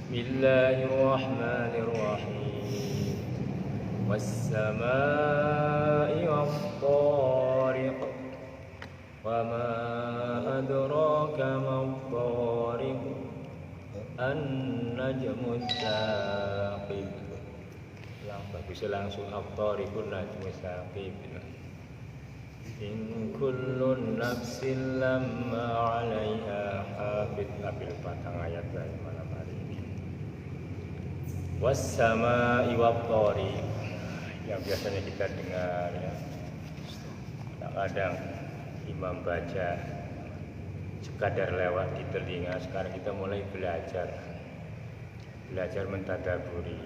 Bismillahirrahmanirrahim. Wassama'i wattariq. Wa ma adraka mattariq. An-najmu tsaqib. Bisa langsung at-tariqun najmu tsaqib. In kullun nafsin lamma 'alaiha hafid. Ambil batang ayat dari malam hari ini. Was-sama'i wat-thariq, yang biasanya kita dengar ya. Kadang-kadang imam baca sekadar lewat di telinga. Sekarang kita mulai belajar mentadaburi.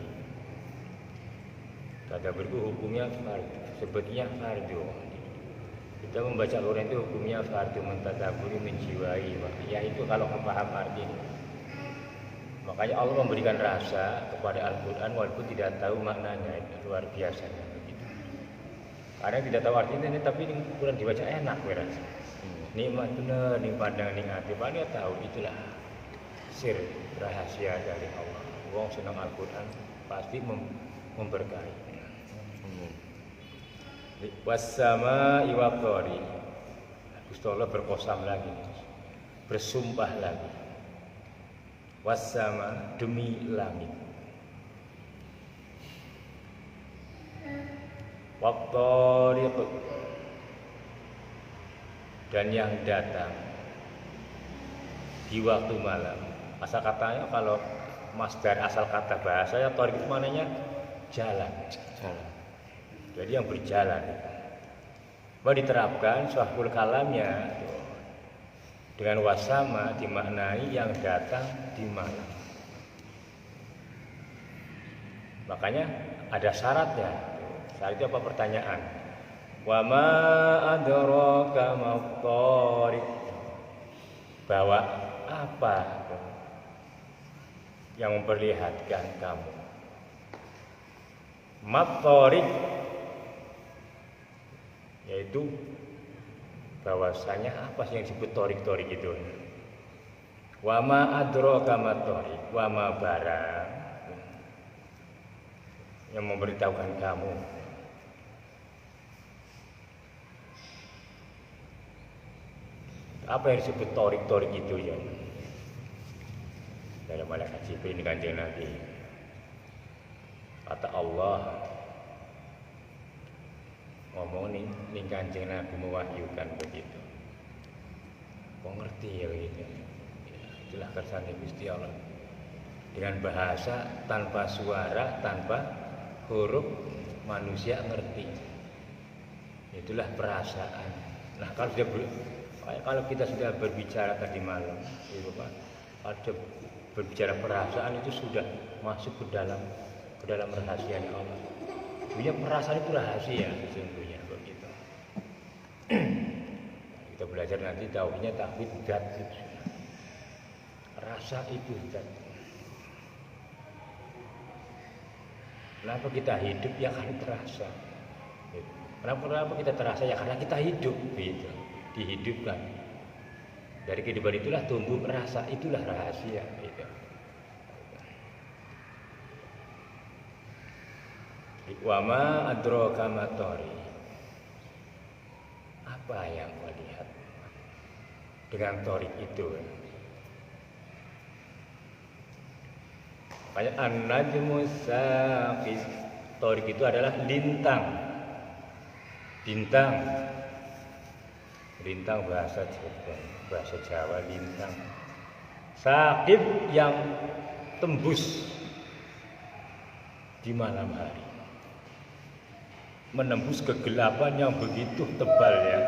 Tadabbur itu hukumnya fardu, sebetulnya fardu. Kita membaca Al-Quran itu hukumnya fardu, mentadaburi, menjiwai. Ya itu kalau paham artinya. Makanya Allah memberikan rasa kepada Al-Quran walaupun tidak tahu maknanya. Itu luar biasa begitu. Karena tidak tahu artinya tapi ini Quran dibaca enak berasa. Nikmat benar, nih pandangan nih hati. Dia tahu itulah sir rahasia dari Allah. Wong senang Al-Quran pasti memberkahi. Was-sama'i wat-thariq. Gusti Allah berkosam lagi, bersumpah lagi. Was-sama, demi langit. Wat-thariq, dan yang datang di waktu malam. Asal katanya kalau masdar asal kata bahasanya thariq itu maknanya jalan. Jadi yang berjalan. Mau diterapkan sahul kalamnya dengan wasama dimaknai yang datang di malam. Makanya ada syaratnya. Syaratnya apa pertanyaan? Wa ma adraka mattariq. Bahwa apa yang memperlihatkan kamu? Mattariq, yaitu bahwasanya apa sih yang disebut torik-torik itu? Wa ma adraka mattariq, wa ma barang yang memberitahukan kamu apa yang disebut torik-torik itu ya? Dalam malaikat Jibril ini Kanjeng Nabi. Kata Allah ngomong nih Kanjeng Nabi mewahyukan begitu. Kok ngerti ya gitu. Itulah kersane Gusti Allah. Dengan bahasa tanpa suara, tanpa huruf, manusia ngerti. Itulah perasaan. Nah, kalau kita sudah berbicara tadi malam, itu Pak, ada berbicara perasaan itu sudah masuk ke dalam rahasia Allah. Punya perasaan itu rahasia sesungguhnya begitu. Kita belajar nanti tauhidnya tauhid zat itu. Rasa itu zat. Kenapa kita hidup ya karena terasa. Kenapa kita terasa ya karena kita hidup gitu. Dihidupkan. Dari kehidupan itulah tumbuh rasa, itulah rahasia gitu. Wa ma adraka mattariq. Apa yang kau lihat dengan torik itu? Makanya an-najmu tsaqib. Torik itu adalah lintang. Lintang bahasa Jawa lintang. Tsaqib yang tembus di malam hari. Menembus kegelapan yang begitu tebal ya.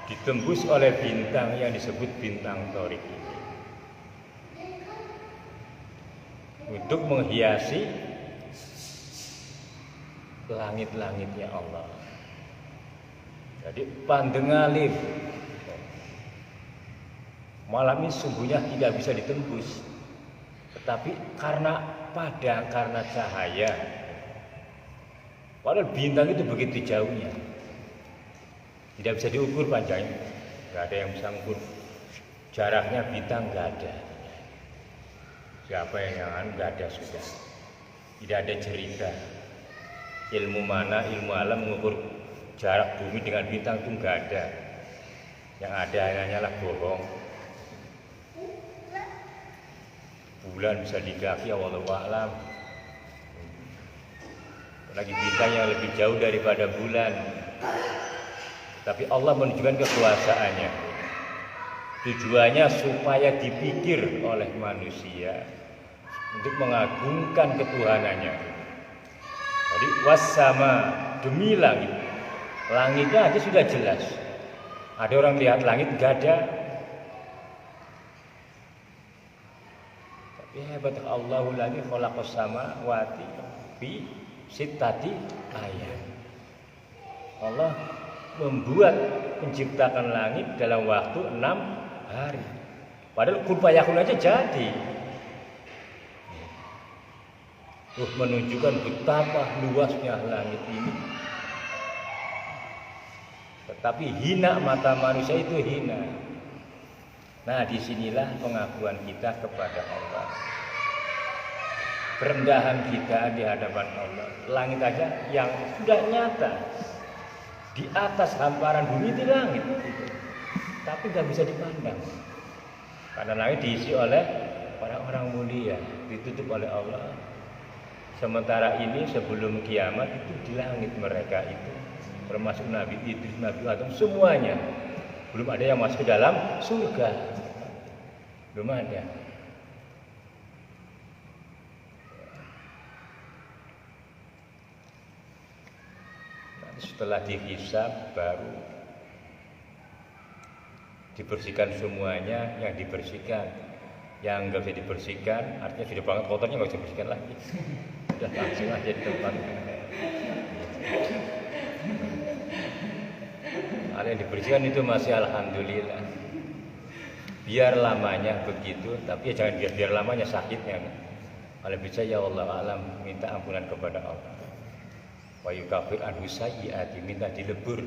Ditembus oleh bintang yang disebut bintang torik ini. Untuk menghiasi langit-langitnya Allah. Jadi pandengalih malam ini sungguhnya tidak bisa ditembus. Tetapi karena padang, karena cahaya. Padahal bintang itu begitu jauhnya. Tidak bisa diukur panjangnya, nggak ada yang bisa mengukur jaraknya bintang, nggak ada. Siapa yang nggak ada sudah. Tidak ada cerita. Ilmu mana, ilmu alam mengukur jarak bumi dengan bintang itu nggak ada. Yang ada hanyalah bohong. Bulan bisa dikaki, wallahu a'lam. Lagi bintang yang lebih jauh daripada bulan. Tapi Allah menunjukkan kekuasaannya. Tujuannya supaya dipikir oleh manusia untuk mengagungkan ketuhanannya. Jadi wassama, demi langit. Langitnya aja sudah jelas. Ada orang lihat langit enggak ada. Tapi hebat Allahu ladzi khalaqas samawati fi sittati ayat. Allah membuat menciptakan langit dalam waktu 6 hari. Padahal kun fayakun aja jadi. Menunjukkan betapa luasnya langit ini. Tetapi hina mata manusia itu hina. Nah, disinilah pengakuan kita kepada Allah. Kerendahan kita di hadapan Allah. Langit aja yang sudah nyata. Di atas hamparan bumi itu langit, tapi nggak bisa dipandang karena langit diisi oleh orang-orang mulia, ditutup oleh Allah. Sementara ini sebelum kiamat itu di langit mereka itu, termasuk Nabi Idris, Nabi Adam, semuanya belum ada yang masuk ke dalam surga, belum ada. Setelah dihisab baru dibersihkan semuanya, yang dibersihkan, yang nggak bisa dibersihkan artinya sudah banget kotornya nggak bisa dibersihkan lagi, sudah langsung aja di tempat. Ada yang dibersihkan itu masih alhamdulillah. Biar lamanya begitu, tapi ya jangan biar lamanya sakitnya. Kalau bisa ya Allah alam minta ampunan kepada Allah. Wa yukafir anhu sayyi'ati, minta dilebur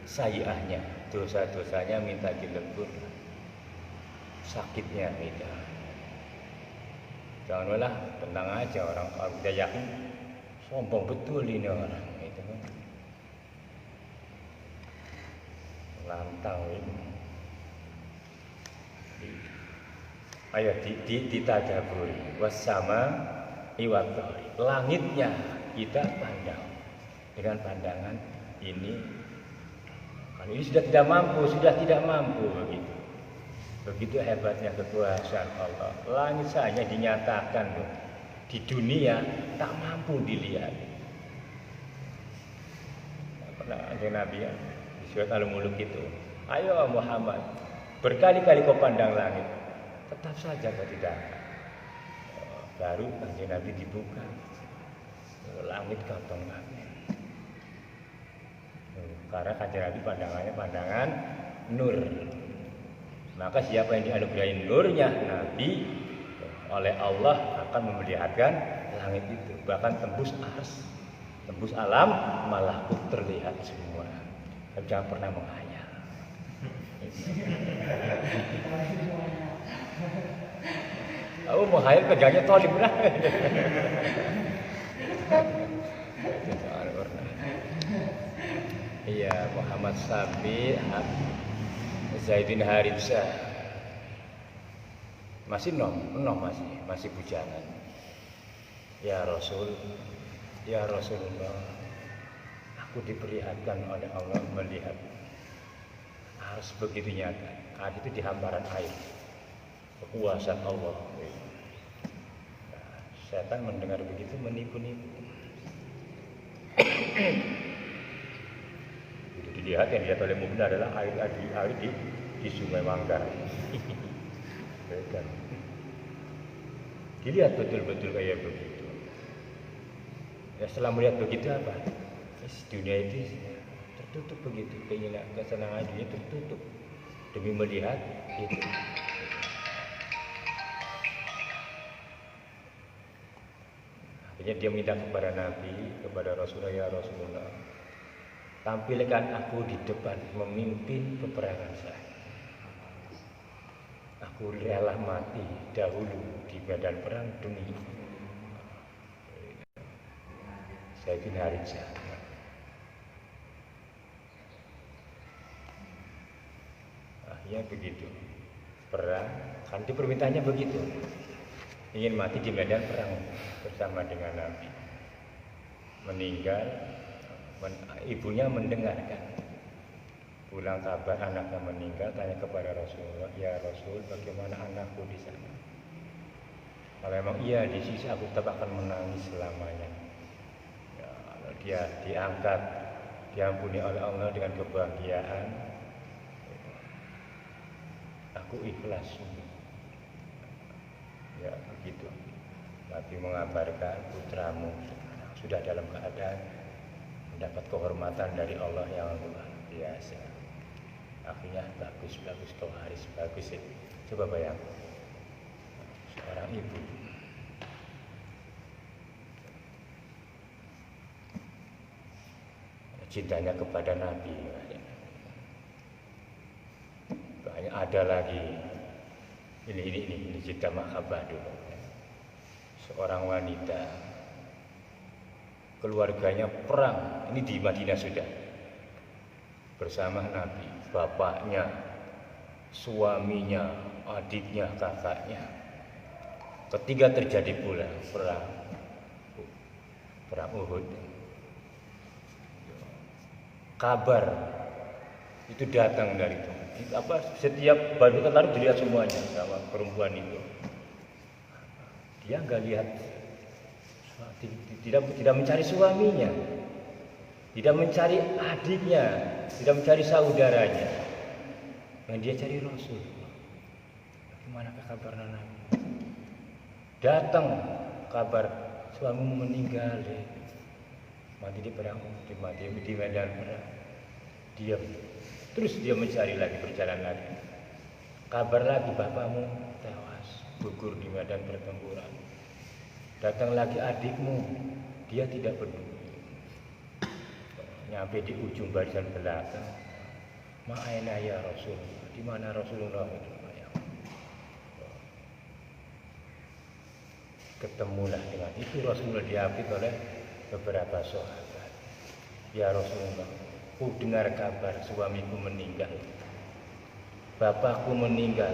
sayyi'ahnya, dosa-dosanya minta dilebur, sakitnya minta. Jangan malah tenang aja, orang kalau udah yakin sombong betul ini orang itu kan. Lantang ini. Ayo ditadaburi. Wassama iwatari, langitnya kita pandang dengan pandangan ini. Kan ini sudah tidak mampu begitu. Begitu hebatnya kekuasaan Allah. Langit saja dinyatakan loh, di dunia tak mampu dilihat. Pernah ada Nabi ya, di surat Al-Mulk itu, ayo Muhammad, berkali-kali kau pandang langit, tetap saja kau tidak. Baru kanjeng Nabi dibuka, langit gampang banget. Karena kanjeng Nabi pandangannya pandangan nur. Maka siapa yang dianugerahi nurnya Nabi oleh Allah akan memperlihatkan langit itu, bahkan tembus ars, tembus alam malakut terlihat semua. Tapi jangan pernah menghayal. Aku menghayal pegangnya tolib lah. Iya, Muhammad Sabi Zaidin Haritsah masih masih bujangan. Ya Rasulullah, aku diperlihatkan oleh Allah melihat harus begitu nyata. Ars itu di hamparan air, kekuasaan Allah. Nah, setan mendengar begitu menipu-nipu. Dilihat yang dilihat oleh mukmin adalah air di Sungai Manggarai. Dilihat betul-betul kayak begitu. Ya, setelah melihat begitu apa? Dunia itu tertutup begitu, keinginan kesenangan dunia tertutup demi melihat itu. Akhirnya dia minta kepada Nabi, kepada Rasulullah, ya Rasulullah, tampilkan aku di depan memimpin peperangan saya. Aku rela mati dahulu di medan perang demi Sayyidina Harijah. Akhirnya begitu. Perang, kan itu permintaannya begitu. Ingin mati di medan perang bersama dengan Nabi. Meninggal, ibunya mendengarkan. Pulang kabar anaknya meninggal, tanya kepada Rasulullah, "Ya Rasul, bagaimana anakku di sana?" Kalau memang iya di sisi, aku tetap akan menangis selamanya. Ya, kalau dia diangkat, diampuni oleh Allah dengan kebahagiaan, aku ikhlas. Ya begitu. Nabi mengabarkan, putramu sekarang sudah dalam keadaan mendapat kehormatan dari Allah yang luar biasa. Akhirnya bagus kau Haris, bagus ya. Coba bayangkan seorang ibu cintanya kepada Nabi. Banyak ada lagi ini cinta mahabbah dulu. Seorang wanita, keluarganya perang, ini di Madinah sudah, bersama Nabi, bapaknya, suaminya, adiknya, kakaknya. Ketika terjadi pula perang Uhud, kabar itu datang dari itu. Setiap baju tertarik dilihat semuanya sama perempuan itu. Dia nggak lihat, tidak mencari suaminya, tidak mencari adiknya, tidak mencari saudaranya. Yang dia cari Rasul. Bagaimana kabar Nabi? Datang kabar suamimu meninggal, mati di perang, di medan perang. Diam. Terus dia mencari lagi, berjalan lagi. Kabar lagi, bapakmu tewas, gugur di medan pertempuran. Datang lagi adikmu, dia tidak peduli. Nyampe di ujung barisan belakang, ma'aina ya Rasul, di mana Rasulullah itu? Ketemulah dengan itu Rasulullah diapit oleh beberapa sahabat. Ya Rasulullah, ku dengar kabar suamiku meninggal, bapakku meninggal,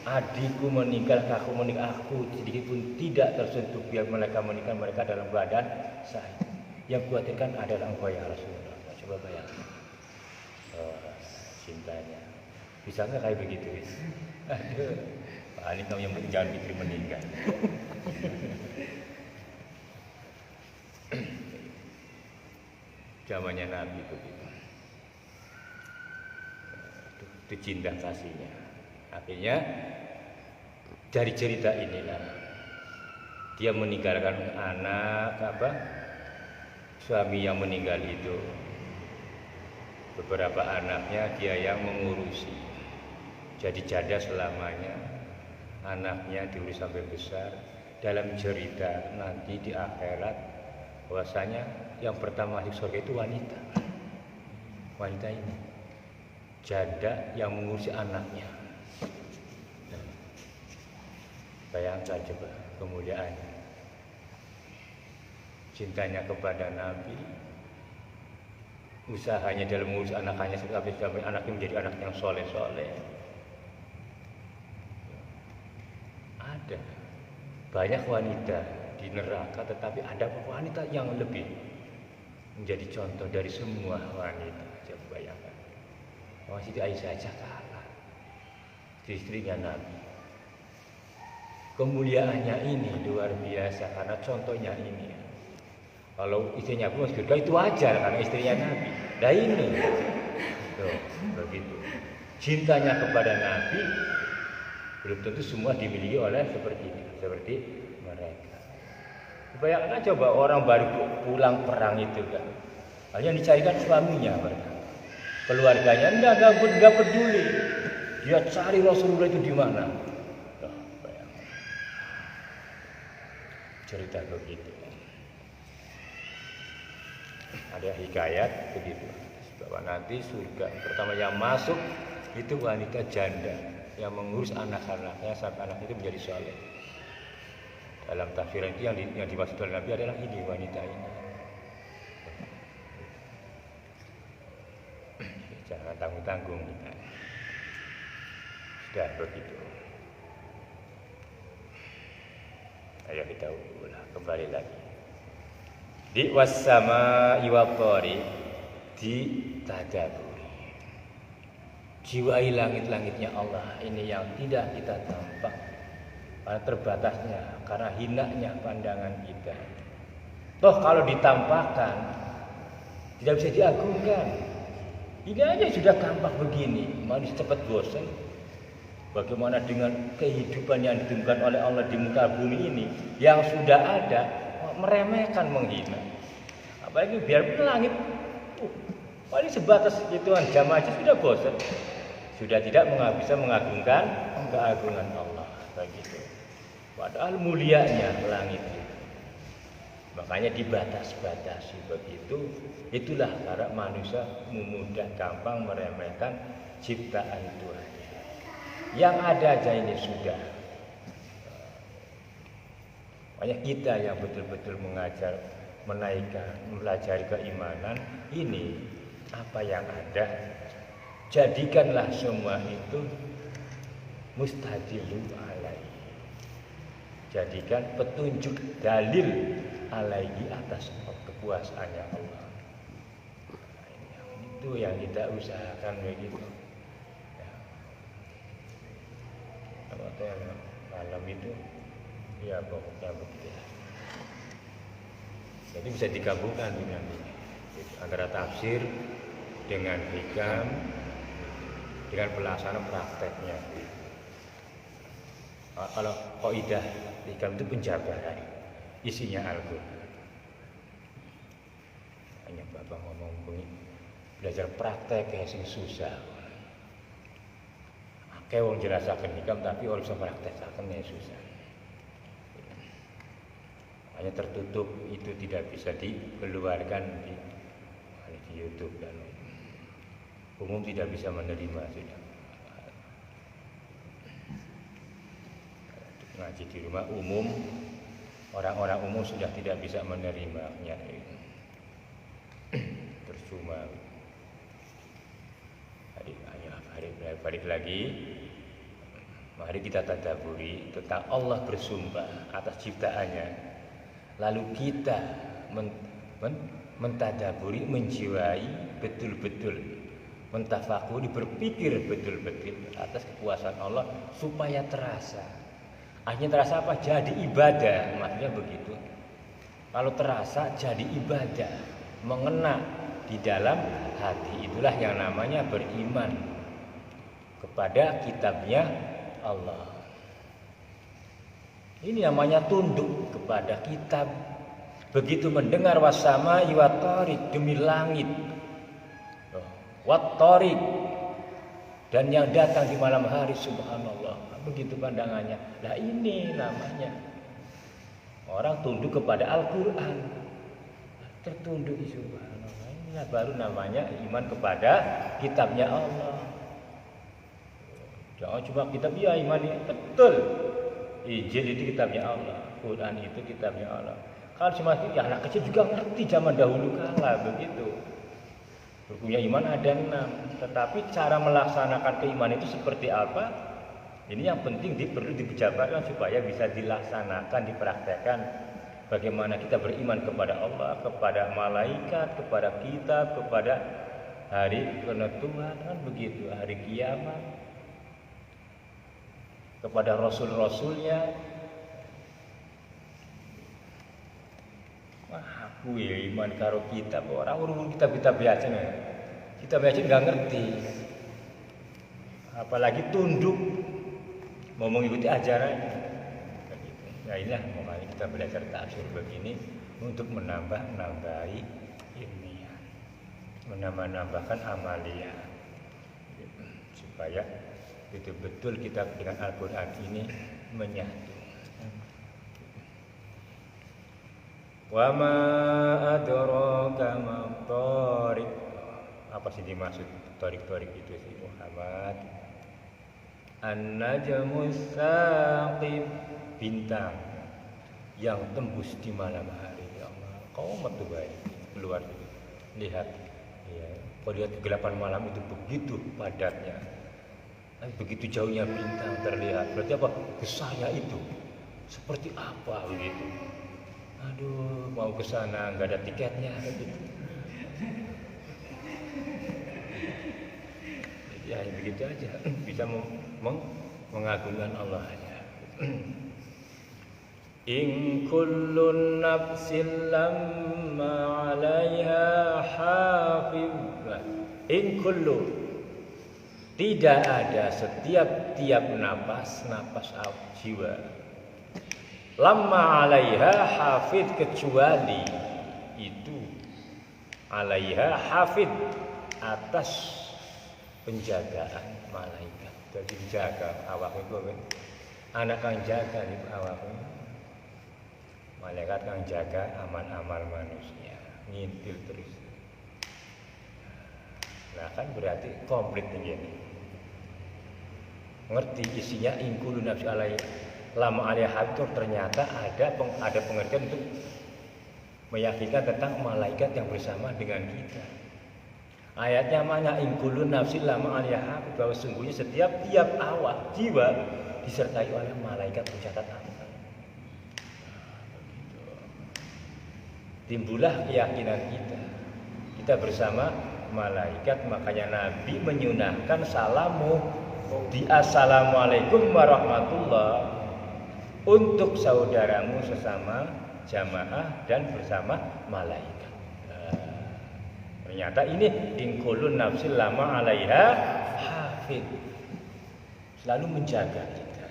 adikku meninggal, kakakku meninggal. Aku sedikit pun tidak tersentuh biar mereka meninggal, mereka dalam keadaan sahih. Yang khawatirkan adalah engkau ya Rasulullah. Coba bayangkan, cintanya. Bisa nggak kayak begitu? Aduh, paling kamu yang jangan pikir meninggal. Zamannya Nabi begitu. Itu cinta kasihnya. Akhirnya dari cerita inilah dia meninggalkan anak suami yang meninggal itu, beberapa anaknya dia yang mengurusi, jadi janda selamanya. Anaknya diurus sampai besar. Dalam cerita nanti di akhirat, bahwasanya yang pertama masuk surga itu wanita. Wanita ini janda yang mengurusi anaknya. Bayangkan coba kemuliaannya, cintanya kepada Nabi, usahanya dalam mengurus anaknya sampai anaknya menjadi anak yang soleh-soleh. Ada banyak wanita di neraka, tetapi ada wanita yang lebih menjadi contoh dari semua wanita. Coba bayangkan, Siti Aisyah aja kalah, istrinya Nabi. Kemuliaannya ini luar biasa karena contohnya ini. Kalau istrinya pun surga itu wajar karena istrinya Nabi. Nah ini, tuh, begitu. Cintanya kepada Nabi belum tentu semua dimiliki oleh seperti mereka. Bayangkan coba orang baru pulang perang itu kan, hanya dicarikan suaminya, keluarganya enggak peduli. Dia cari Rasulullah itu di mana. Bayangkan cerita begitu. Ada hikayat begitu bahwa nanti surga pertama yang masuk itu wanita janda yang mengurus anak-anaknya sampai anak itu menjadi soleh. Dalam tafsiran itu yang dimaksud oleh Nabi adalah ini wanita ini. Jangan tanggung-tanggung kita. Sudah begitu. Ayo kita ulang kembali lagi. Di wassama iwaqori di tadaburi. Jiwai langit-langitnya Allah ini yang tidak kita tampak karena terbatasnya, karena hinanya pandangan kita. Toh kalau ditampakkan tidak bisa diagungkan. Ini aja sudah tampak begini, manusia cepat bosan. Bagaimana dengan kehidupan yang ditemukan oleh Allah di muka bumi ini yang sudah ada, meremehkan, menghina. Apalagi biarpun langit, paling sebatas hitungan jam aja sudah bosan. Sudah tidak bisa mengagungkan keagungan Allah begitu. Padahal mulianya langit itu. Makanya dibatas-batasi begitu. Itulah cara manusia mudah gampang meremehkan ciptaan Tuhan. Yang ada aja ini sudah. Makanya kita yang betul-betul mengajar, menaikkan, mempelajari keimanan ini apa yang ada, jadikanlah semua itu mustadilun alaihi. Jadikan petunjuk dalil alaihi atas kekuasaannya Allah. Itu yang kita usahakan begitu. Ya. Malam itu ya pokoknya begitu. Jadi bisa digabungkan nanti antara tafsir dengan hikam dengan pelaksanaan prakteknya. Kalau kaidah hikam itu penjabaran, isinya Al-Quran. Hanya Bapak ngomong belajar praktek yang susah. Kayak wong jelasaken hikam tapi orang bisa praktekkan yang susah. Hanya tertutup, itu tidak bisa dikeluarkan di YouTube dan umum tidak bisa menerima sudah. Ngaji di rumah umum, orang-orang umum sudah tidak bisa menerimanya. Percuma. Balik lagi. Mari kita tadaburi tentang Allah bersumpah atas ciptaannya. Lalu kita mentadaburi, menjiwai betul-betul, mentafakuri, berpikir betul-betul atas kekuasaan Allah supaya terasa. Akhirnya terasa apa? Jadi ibadah, maksudnya begitu. Kalau terasa jadi ibadah, mengena di dalam hati, itulah yang namanya beriman kepada kitabnya Allah. Ini namanya tunduk kepada kitab. Begitu mendengar wasama iwatorik, demi langit, watorik, dan yang datang di malam hari, subhanallah. Begitu pandangannya. Nah ini namanya orang tunduk kepada Al-Quran, tertunduk, subhanallah. Inilah baru namanya iman kepada kitabnya Allah. Jangan cuma kitab, ya iman betul. Injil itu kitabnya Allah, Quran itu kitabnya Allah. Kalau cuma ya anak kecil juga ngerti zaman dahulu kala begitu. Bukunya iman ada 6, tetapi cara melaksanakan keimanan itu seperti apa? Ini yang penting perlu dijabarkan supaya bisa dilaksanakan, dipraktekkan. Bagaimana kita beriman kepada Allah, kepada malaikat, kepada kitab, kepada hari penentuan, kan begitu, hari kiamat, kepada rasul-rasulnya. Wah, aku ya iman karo kitab, orang urung kitab-kitab biasa nih. Kita biasa nggak ngerti, apalagi tunduk mau mengikuti ajarannya. Nah inilah makanya kita belajar tafsir begini untuk menambah-nambahi ilmiah, menambah-nambahkan amalia, supaya betul-betul kita dengan Al-Quran ini menyatu. Wa ma adraka ma thariq. Apa sih dimaksud thariq itu sih Muhammad? An-najmus saqib, bintang yang tembus di malam hari. Ya Allah, kau metu baik keluar itu. Lihat, ya, kau lihat kegelapan malam itu begitu padatnya, begitu jauhnya bintang terlihat. Berarti apa? Kesaya itu seperti apa begitu? Aduh, mau ke sana nggak ada tiketnya gitu. Ya begitu aja, bisa mengagungkan Allah aja. In kullun nafsin lamma 'alaiha hafiz. In kullu, tidak ada setiap napas jiwa. Lamma 'alaiha hafiz, kecuali itu 'alaiha hafiz, atas penjagaan malaikat. Jadi jaga awak itu kan. Anak kang jaga itu awak. Malaikat kang jaga amal-amal manusia. Ngintil terus. Nah kan berarti komplit ini. Ngerti isinya ingkulu nafsi alai lama alaiha hafiz, ternyata ada pengertian untuk meyakinkan tentang malaikat yang bersama dengan kita. Ayatnya mana ingkulun nafsi lama alaiha, bahwa sungguhnya setiap awak jiwa disertai oleh malaikat pencatat amal. Timbullah keyakinan kita bersama malaikat. Makanya Nabi menyunahkan salamu di assalamualaikum warahmatullah untuk saudaramu sesama jamaah dan bersama malaikat. Ternyata ini ingkulun nafsi lama alaiha hafid, selalu menjaga kita,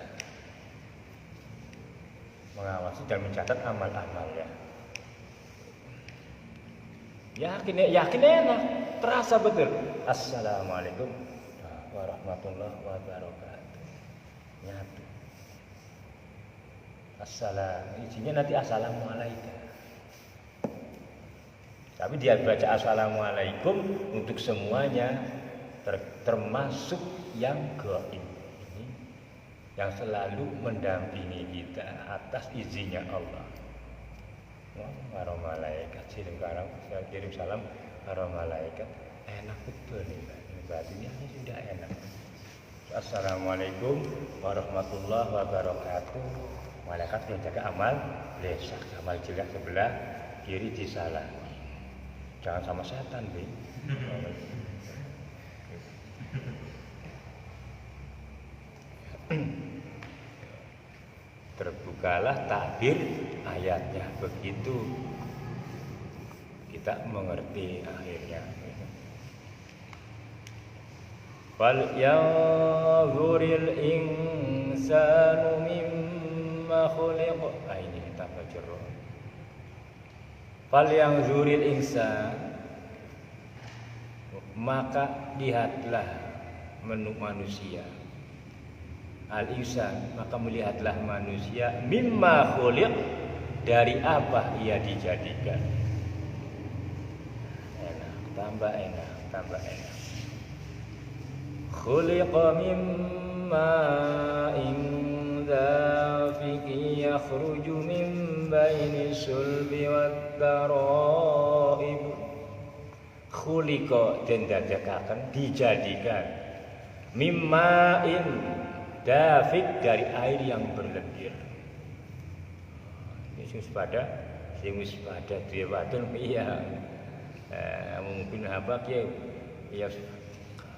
mengawasi dan mencatat amal-amalnya. Yakin enak, terasa betul. Assalamualaikum warahmatullahi wabarakatuh. Nyatu. Isinya nanti assalamualaikum. Tapi dia baca assalamualaikum untuk semuanya, termasuk yang gaib ini, yang selalu mendampingi kita atas izinnya Allah. Para malaikat saya kirim salam para malaikat. Enak betul nih, batinnya ini sudah enak. Assalamualaikum warahmatullahi wabarakatuh. Malaikat menjaga amal lesak, amal jelek sebelah kiri disalah. Jangan sama setan, Bi. Terbukalah takbir ayatnya, begitu kita mengerti akhirnya. Fal yanzuril insanu mimma khuliq. Ini kita baca. Fal yanzuril insan, maka lihatlah manusia. Al-insan, maka melihatlah manusia mimma khuliq, dari apa ia dijadikan. Enak, tambah enak. Khuliqa mimma dafiqi yakhruju min baini sulbi wat taraib. Khuliqa, den dadekaken, dijadikan mimma'in dafiq, dari air yang berlendir. Ini sing wis pada dewatun iya. Mungkin apa ki ya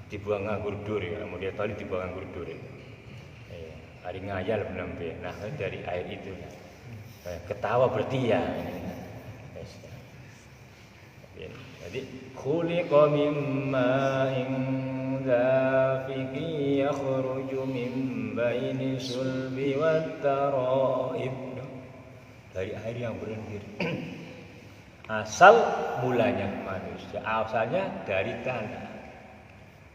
dibuang nganggur dur ya, kemudian tadi dibuang nganggur dur. Hari ngayal menembe. Nah, dari air itu ketawa berarti ya. Jadi khuliqa mimma'in dafiqi yakhruju min baini sulbi wat taraib, dari air yang berlendir. Asal mulanya manusia, asalnya dari tanah.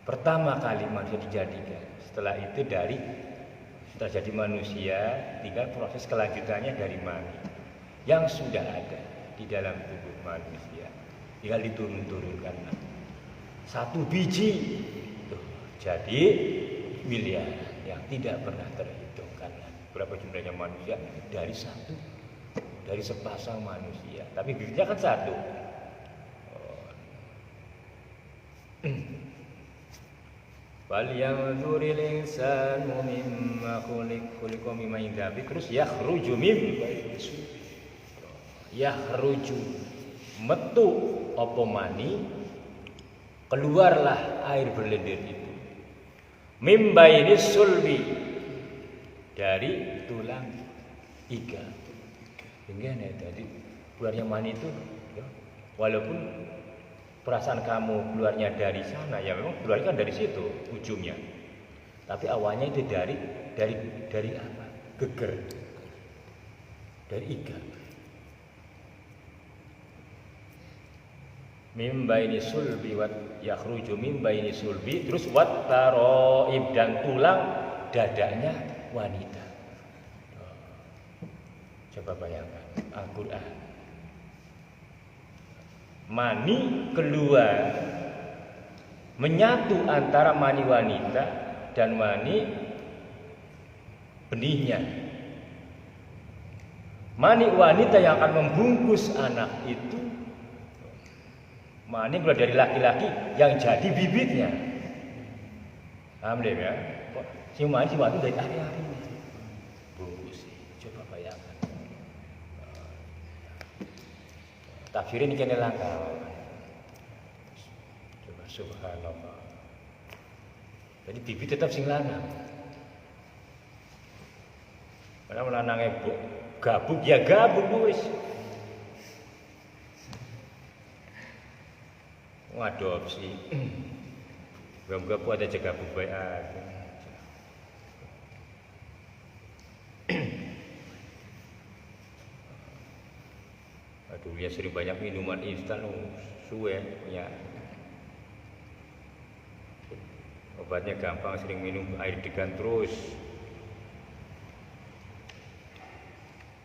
Pertama kali manusia dijadikan. Setelah itu setelah jadi manusia, tinggal proses kelanjutannya dari mani yang sudah ada. di dalam tubuh manusia. Tinggal diturun-turunkan satu biji tuh, jadi miliar yang tidak pernah terhitungkan berapa jumlahnya manusia dari sepasang manusia, tapi bibitnya kan satu. Wal yanzuril insanu mimma khuliqa mimma indabi, terus yakhruju metu apa mani, keluarlah air berlendir itu mimbaini sulbi, dari tulang iga. Bagaimana tadi keluarnya mani itu ya, walaupun perasaan kamu keluarnya dari sana, ya memang keluarnya kan dari situ ujungnya, tapi awalnya itu dari apa? Geger, dari iga. Mimbaini sulbi wat yakhruju mimbaini sulbi, terus wat taroib, dan tulang dadanya wanita. Coba bayangkan Al-Quran, mani keluar, menyatu antara mani wanita dan mani benihnya. Mani wanita yang akan membungkus anak itu, mani keluar dari laki-laki yang jadi bibitnya. Alhamdulillah ya. Si mani dari hari-hari bungkus. Coba bayangkan. Tafsirin kene langka. Coba subhanallah. Jadi bibit tetap sing lanang. Karena lanange gabuk ya gabuk wis. Ngadopsi. Gak ada jaga bubayat. Aduh, dia sering banyak minuman instan, suwe ya. Obatnya gampang, sering minum air degan terus.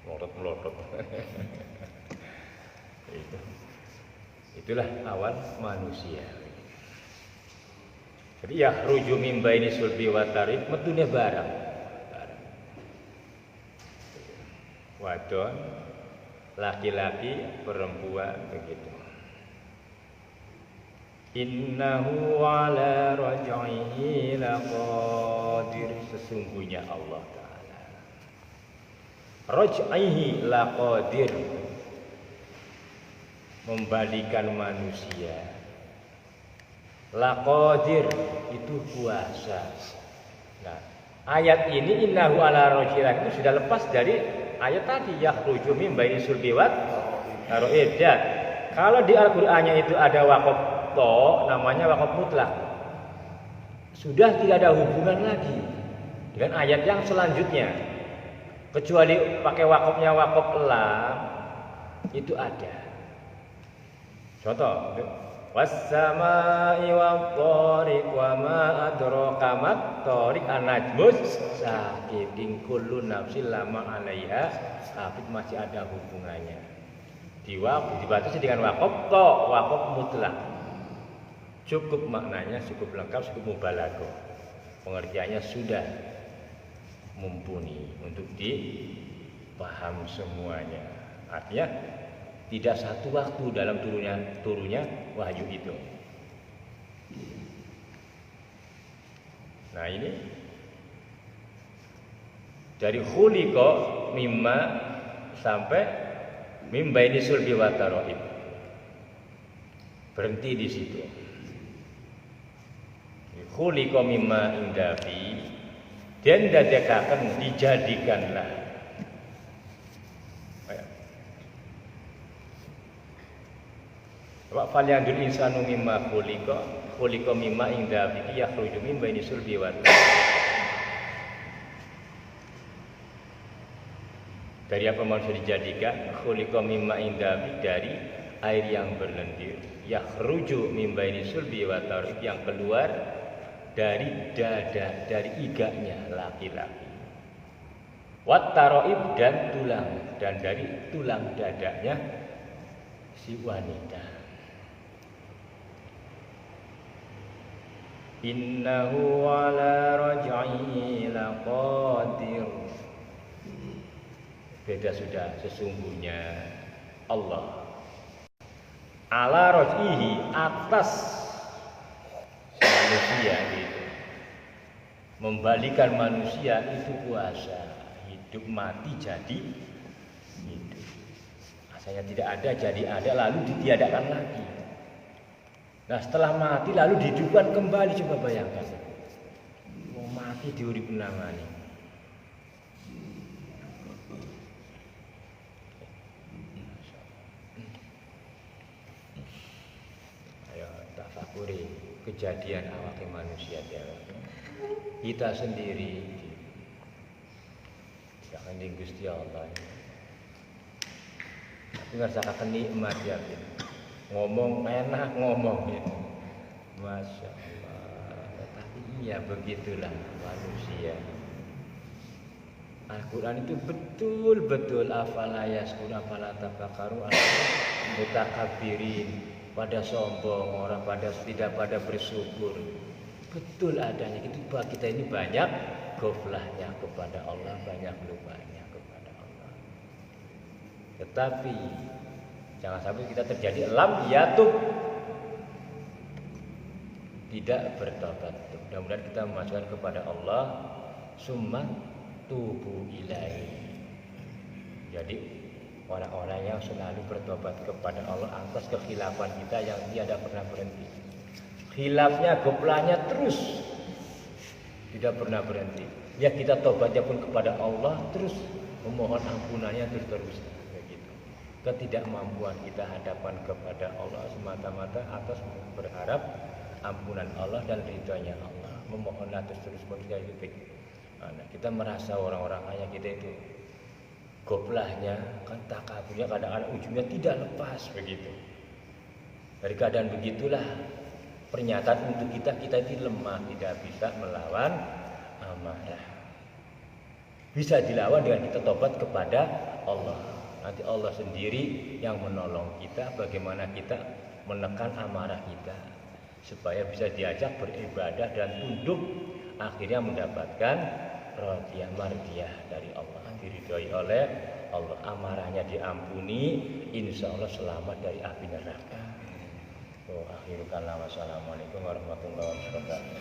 Melotot. Itulah awal manusia. Jadi ya ruju mimbaini sulbi watarib, metune barang. Wadon, laki-laki, perempuan, begitu. Innahu ala raj'ihi laqadir, sesungguhnya Allah Ta'ala raj'ihi laqadir, membalikan manusia. Laqadir itu kuasa. Nah, ayat ini innahu ala raj'ihi itu sudah lepas dari ayat tadi yakhruju min baini sulbi wat taroib. Kalau di Al-Qur'annya itu ada waqaf to, namanya waqaf mutlak. Sudah tidak ada hubungan lagi dengan ayat yang selanjutnya. Kecuali pakai waqafnya waqaf lam, itu ada. Contoh, was-samaa'i wat-thariq wa ma adraka mat-thariq an-najmus saqitin kullu nafsin lama 'alaiha hafid, masih ada hubungannya. Dibatasi dengan waqaf to, waqaf mutlak. Cukup maknanya, cukup lengkap, cukup mubalaghah. Pengertiannya sudah mumpuni untuk dipaham semuanya. Artinya tidak satu waktu dalam turunnya wahyu itu. Nah ini dari khuliqa mimma sampai mimbaini sulbi wa taroib, berhenti di situ. Khuliqa mimma indafi, dan dadekaken, dijadikanlah. Wa falyandul insanu mimma khuliqa mimma indafi yakhruju min baini sulbi wa dari apa manusia dijadikan? Khuliqa mimma indafi, dari air yang berlendir. Yakhruju min baini sulbi wa tarib, yang keluar dari dada, dari iganya laki-laki. Wat taroib, dan tulang, dan dari tulang dadanya si wanita. Innahu ala raj'ihi laqadir. Beda sudah, sesungguhnya Allah ala raj'ihi, atas manusia itu, membalikan manusia itu kuasa. Hidup mati jadi hidup. Asalnya tidak ada jadi ada, lalu ditiadakan lagi. Nah setelah mati lalu dihidupkan kembali. Coba bayangkan, mau mati diurip nangani. Ayo tafakuri kejadian awak manusia jalan. Kita sendiri jangan di Gusti Allah. Tapi ngerasakan nikmat ya. Ngomong enak ngomong ya. Masya Allah. Tapi iya begitulah manusia. Al-Quran itu betul-betul afala yaskur afala tafakkaru mutakabbirin, pada sombong, orang pada tidak pada bersyukur. Betul adanya itu, kita ini banyak ghaflahnya kepada Allah, banyak lupanya kepada Allah. Tetapi jangan sampai kita terjadi lam yatub, tidak bertobat. Mudah-mudahan kita memasukkan kepada Allah, summa tubu ilaihi. Jadi orang-orang yang selalu bertobat kepada Allah atas kekhilafan kita yang tiada pernah berhenti. Khilafnya, goplahnya terus tidak pernah berhenti. Ya kita tobatnya pun kepada Allah, terus memohon ampunannya terus. Ketidakmampuan kita hadapan kepada Allah semata-mata atas berharap ampunan Allah dan ridhonya Allah, memohonlah terus berkali-kali. Nah, kita merasa orang-orang kaya kita itu goblahnya, kan takaburnya kadang-kadang ujungnya tidak lepas begitu. Dari keadaan begitulah pernyataan untuk kita itu lemah, tidak bisa melawan amarah. Bisa dilawan dengan kita tobat kepada Allah. Nanti Allah sendiri yang menolong kita, bagaimana kita menekan amarah kita supaya bisa diajak beribadah dan tunduk, akhirnya mendapatkan radiyah mardiyah dari Allah, diridhoi oleh Allah, amarahnya diampuni, insya Allah selamat dari api neraka. Akhirul kalam, wassalamualaikum warahmatullahi wabarakatuh.